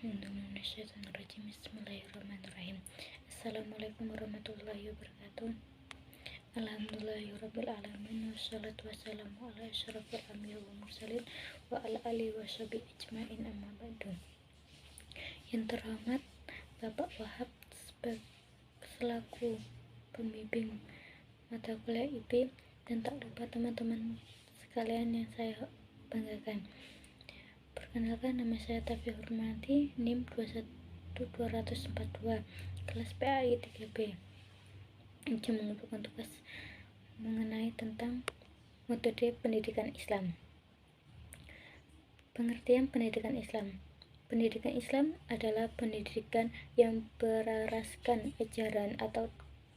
Bismillahirrahmanirrahim. Assalamualaikum warahmatullahi wabarakatuh. Alhamdulillahirabbil alamin wassalatu wassalamu ala asyrofil anbiya'i wal mursalin wa ala alihi washabihi ajmain, amma ba'du. Yang terhormat Bapak Wahab selaku pembimbing mata kuliah IP, dan tak lupa teman-teman sekalian yang saya banggakan. Perkenalkan, nama saya Tafi Hurmati, NIM 21242, kelas PAI 3B. Ini mengumpulkan tugas mengenai tentang metode pendidikan Islam. Pengertian pendidikan Islam. Pendidikan Islam adalah pendidikan yang berasaskan ajaran atau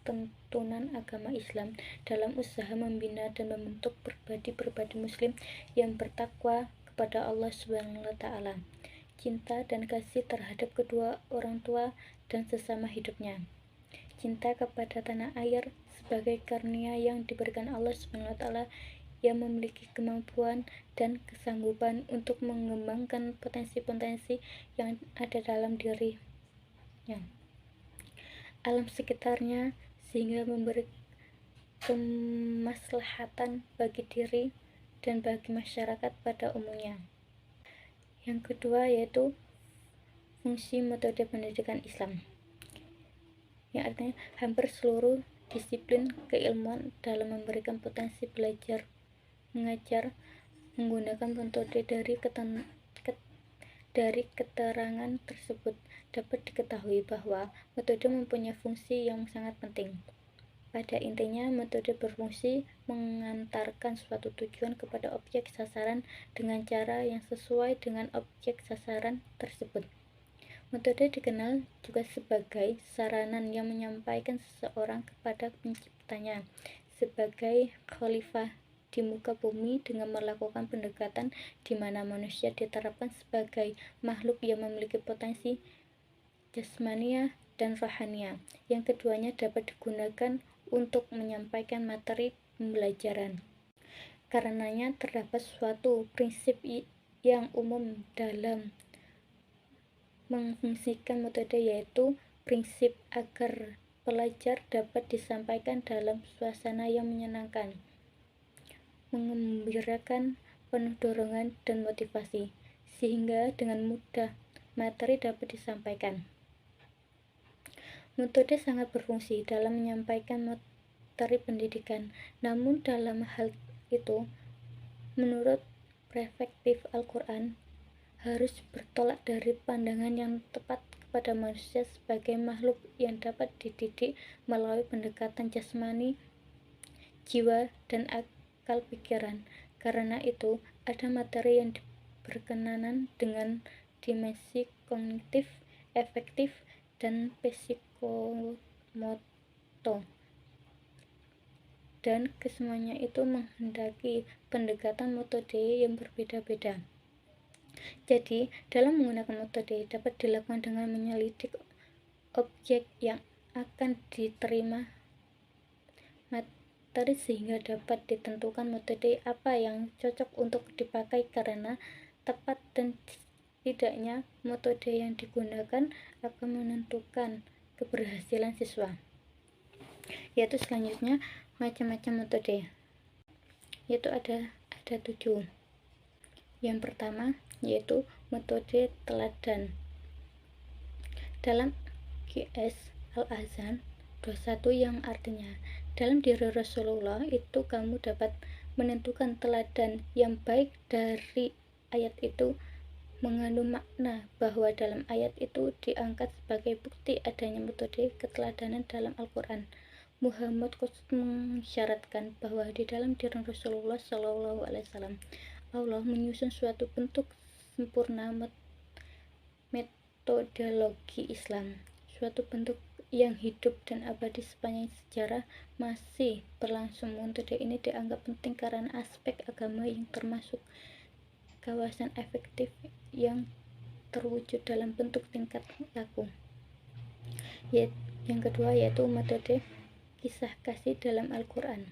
tuntunan agama Islam dalam usaha membina dan membentuk pribadi-pribadi muslim yang bertakwa kepada Allah SWT, cinta dan kasih terhadap kedua orang tua dan sesama hidupnya, cinta kepada tanah air sebagai karunia yang diberikan Allah SWT, yang memiliki kemampuan dan kesanggupan untuk mengembangkan potensi-potensi yang ada dalam dirinya, alam sekitarnya, sehingga memberi kemaslahatan bagi diri dan bagi masyarakat pada umumnya. Yang kedua yaitu fungsi metode pendidikan Islam, yang artinya hampir seluruh disiplin keilmuan dalam memberikan potensi belajar mengajar menggunakan metode dari keterangan tersebut. Dapat diketahui bahwa metode mempunyai fungsi yang sangat penting. Pada intinya, metode berfungsi mengantarkan suatu tujuan kepada objek sasaran dengan cara yang sesuai dengan objek sasaran tersebut. Metode dikenal juga sebagai saranan yang menyampaikan seseorang kepada penciptanya sebagai khalifah di muka bumi dengan melakukan pendekatan di mana manusia diterapkan sebagai makhluk yang memiliki potensi jasmania dan rohania. Yang keduanya dapat digunakan untuk menyampaikan materi pembelajaran. Karenanya terdapat suatu prinsip yang umum dalam mengfungsikan metode, yaitu prinsip agar pelajar dapat disampaikan dalam suasana yang menyenangkan, mengembirakan, penuh dorongan dan motivasi, sehingga dengan mudah materi dapat disampaikan. Metode sangat berfungsi dalam menyampaikan materi pendidikan, namun dalam hal itu, menurut perspektif Al-Quran, harus bertolak dari pandangan yang tepat kepada manusia sebagai makhluk yang dapat dididik melalui pendekatan jasmani, jiwa, dan akal pikiran. Karena itu, ada materi yang berkenaan dengan dimensi kognitif, efektif, dan psikomotor, dan kesemuanya itu menghendaki pendekatan metode yang berbeda-beda. Jadi, dalam menggunakan metode dapat dilakukan dengan menyelidik objek yang akan diterima materi sehingga dapat ditentukan metode apa yang cocok untuk dipakai, karena tepat dan tidaknya metode yang digunakan akan menentukan keberhasilan siswa. Yaitu selanjutnya macam-macam metode, yaitu ada 7. Yang pertama yaitu metode teladan. Dalam QS Al-Ahzan 21, yang artinya dalam diri Rasulullah itu kamu dapat menentukan teladan yang baik. Dari ayat itu mengandung makna bahwa dalam ayat itu diangkat sebagai bukti adanya metode keteladanan dalam Al-Quran. Muhammad mensyaratkan bahwa di dalam diri Rasulullah SAW Allah menyusun suatu bentuk sempurna metodologi Islam, suatu bentuk yang hidup dan abadi sepanjang sejarah masih berlangsung. Metode ini dianggap penting karena aspek agama yang termasuk kawasan efektif yang terwujud dalam bentuk tingkat laku. Yang kedua yaitu metode kisah kasih dalam Al-Quran.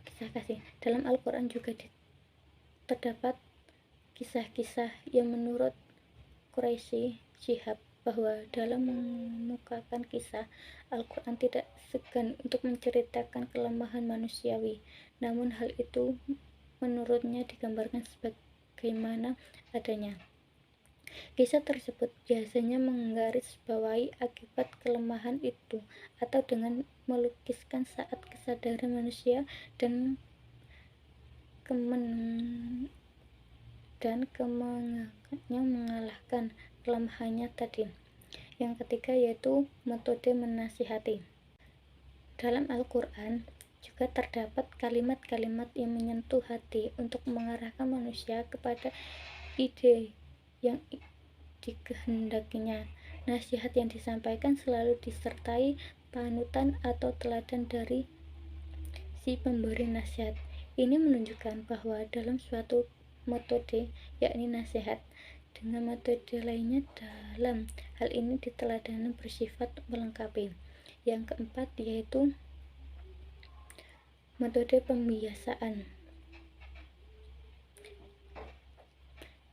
Kisah kasih dalam Al-Quran juga terdapat kisah-kisah yang menurut Quraisy Shihab bahwa dalam mengemukakan kisah, Al-Quran tidak segan untuk menceritakan kelemahan manusiawi, namun hal itu menurutnya digambarkan sebagaimana adanya. Kisah tersebut biasanya menggarisbawahi akibat kelemahan itu, atau dengan melukiskan saat kesadaran manusia dan kemenangannya mengalahkan kelemahannya tadi. Yang ketiga yaitu metode menasihati. Dalam Al-Quran juga terdapat kalimat-kalimat yang menyentuh hati untuk mengarahkan manusia kepada ide yang dikehendakinya. Nasihat yang disampaikan selalu disertai panutan atau teladan dari si pemberi nasihat. Ini menunjukkan bahwa dalam suatu metode, yakni nasihat, dengan metode lainnya dalam hal ini diteladani bersifat melengkapi. Yang keempat yaitu metode pembiasaan.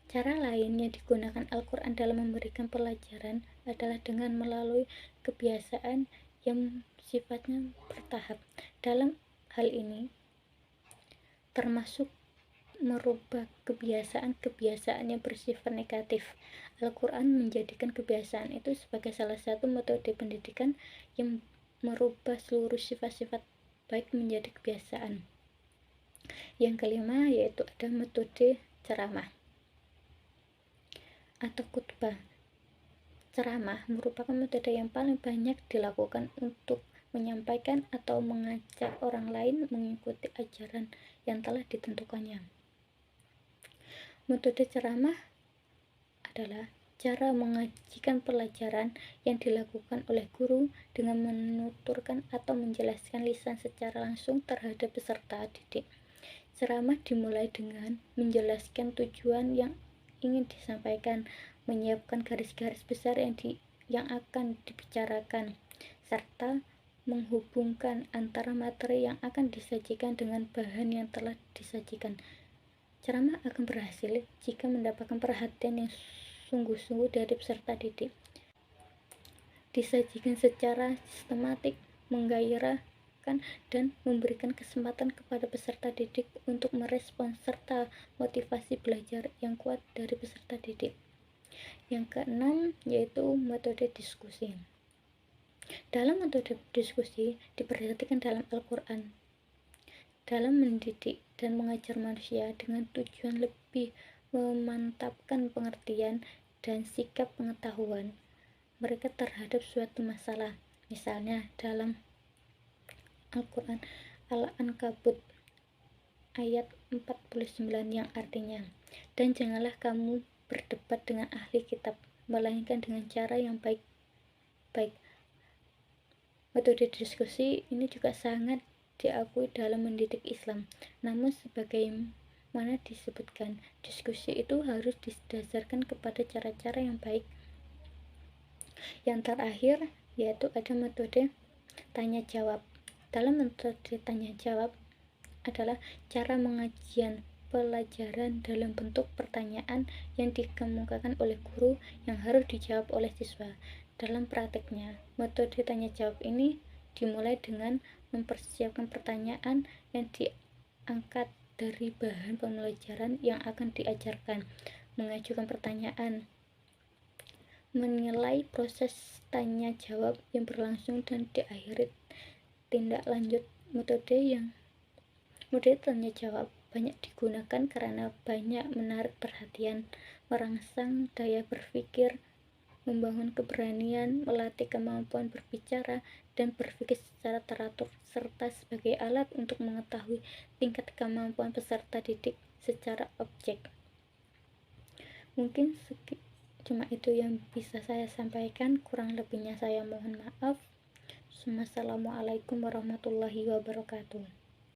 Cara lain yang digunakan Al-Quran dalam memberikan pelajaran adalah dengan melalui kebiasaan yang sifatnya bertahap. Dalam hal ini termasuk merubah kebiasaan-kebiasaan yang bersifat negatif. Al-Quran menjadikan kebiasaan itu sebagai salah satu metode pendidikan yang merubah seluruh sifat-sifat baik menjadi kebiasaan. Yang kelima yaitu ada metode ceramah atau khutbah. Ceramah merupakan metode yang paling banyak dilakukan untuk menyampaikan atau mengajak orang lain mengikuti ajaran yang telah ditentukannya. Metode ceramah adalah cara mengajikan pelajaran yang dilakukan oleh guru dengan menuturkan atau menjelaskan lisan secara langsung terhadap peserta didik. Ceramah dimulai dengan menjelaskan tujuan yang ingin disampaikan, menyiapkan garis-garis besar yang akan dibicarakan, serta menghubungkan antara materi yang akan disajikan dengan bahan yang telah disajikan. Ceramah akan berhasil jika mendapatkan perhatian yang sungguh-sungguh dari peserta didik, disajikan secara sistematik, menggairahkan, dan memberikan kesempatan kepada peserta didik untuk merespons serta motivasi belajar yang kuat dari peserta didik. Yang keenam yaitu metode diskusi. Dalam metode diskusi diperhatikan dalam Al-Quran dalam mendidik dan mengajar manusia dengan tujuan lebih memantapkan pengertian dan sikap pengetahuan mereka terhadap suatu masalah. Misalnya dalam Al-Quran Al-Ankabut ayat 49 yang artinya, dan janganlah kamu berdebat dengan ahli kitab melainkan dengan cara yang baik-baik. Metode diskusi ini juga sangat diakui dalam mendidik Islam. Namun sebagaimana disebutkan, diskusi itu harus didasarkan kepada cara-cara yang baik. Yang terakhir yaitu ada metode tanya jawab. Dalam metode tanya jawab adalah cara mengajian pelajaran dalam bentuk pertanyaan yang dikemukakan oleh guru yang harus dijawab oleh siswa. Dalam prakteknya, metode tanya jawab ini dimulai dengan mempersiapkan pertanyaan yang diangkat dari bahan pembelajaran yang akan diajarkan, mengajukan pertanyaan, menilai proses tanya jawab yang berlangsung, dan diakhiri tindak lanjut. Metode tanya jawab banyak digunakan karena banyak menarik perhatian, merangsang daya berpikir, membangun keberanian, melatih kemampuan berbicara dan berpikir secara teratur, serta sebagai alat untuk mengetahui tingkat kemampuan peserta didik secara objek. Mungkin cuma itu yang bisa saya sampaikan, kurang lebihnya saya mohon maaf. Wassalamualaikum warahmatullahi wabarakatuh.